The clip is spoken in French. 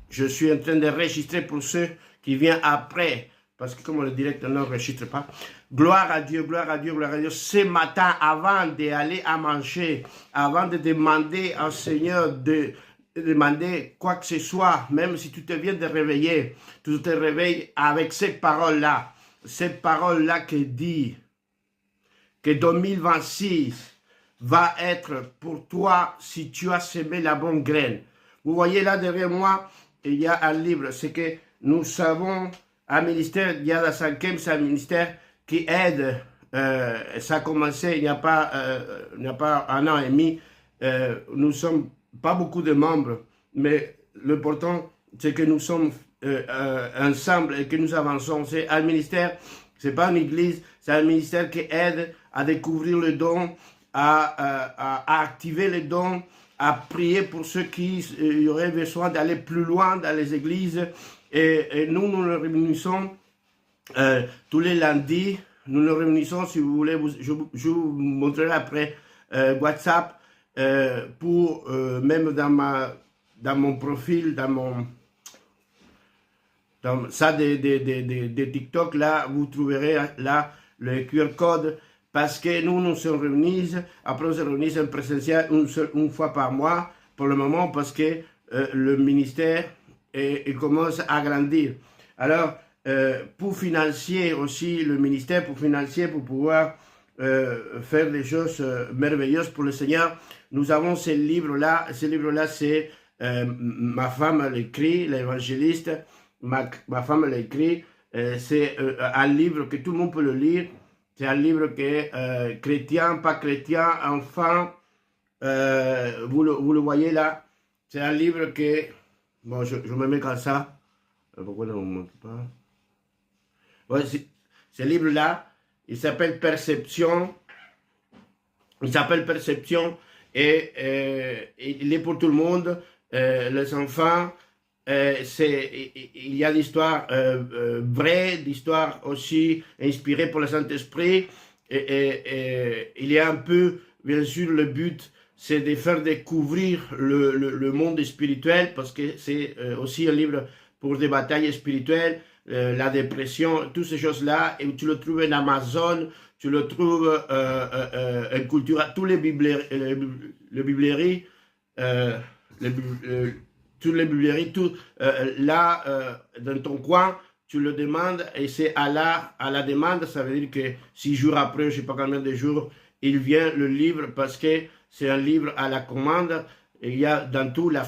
je suis en train de enregistrer pour ceux qui viennent après, parce que comme le direct n'enregistre pas. Gloire à Dieu, gloire à Dieu, gloire à Dieu. Ce matin, avant d'aller à manger, avant de demander au Seigneur de demander quoi que ce soit, même si tu te viens de réveiller, tu te réveilles avec cette parole-là qui dit que 2026 va être pour toi si tu as semé la bonne graine. Vous voyez là derrière moi, il y a un livre, c'est que nous savons un ministère, il y a la 5e, c'est un ministère qui aide, ça a commencé il n'y a pas un an et demi, nous sommes pas beaucoup de membres, mais l'important c'est que nous sommes ensemble et que nous avançons. C'est un ministère, c'est pas une église, c'est un ministère qui aide à découvrir le don, à activer les dons, à prier pour ceux qui auraient besoin d'aller plus loin dans les églises. Et nous nous réunissons tous les lundis. Nous nous réunissons, si vous voulez, je vous montrerai après WhatsApp, pour même dans mon profil, dans ça de TikTok, là, vous trouverez là le QR code, parce que nous nous sommes réunis, après on se réunit en présentiel une fois par mois, pour le moment, parce que le ministère il commence à grandir. Alors, pour financer aussi le ministère, pour pouvoir faire des choses merveilleuses pour le Seigneur, nous avons ce livre-là. Ce livre-là, c'est ma femme l'écrit, l'évangéliste, ma femme l'écrit. C'est un livre que tout le monde peut le lire. C'est un livre que chrétien, pas chrétien, enfant, vous le voyez là. C'est un livre que, bon, je me mets comme ça. Pourquoi on ne montre pas? Ouais, ce livre-là, il s'appelle Perception. Il s'appelle Perception et il est pour tout le monde. Les enfants, il y a d'histoires vraies, d'histoires aussi inspirées pour le Saint-Esprit. Et il y a un peu, bien sûr, le but, c'est de faire découvrir le monde spirituel, parce que c'est aussi un livre pour des batailles spirituelles, la dépression, toutes ces choses-là. Et tu le trouves en Amazon, tu le trouves en Cultura, tous les bibliothèques, toutes les bibliothèques, tout là, dans ton coin, tu le demandes et c'est à la demande. Ça veut dire que 6 jours après, je ne sais pas combien de jours, il vient le livre, parce que c'est un livre à la commande. Il y a dans tout la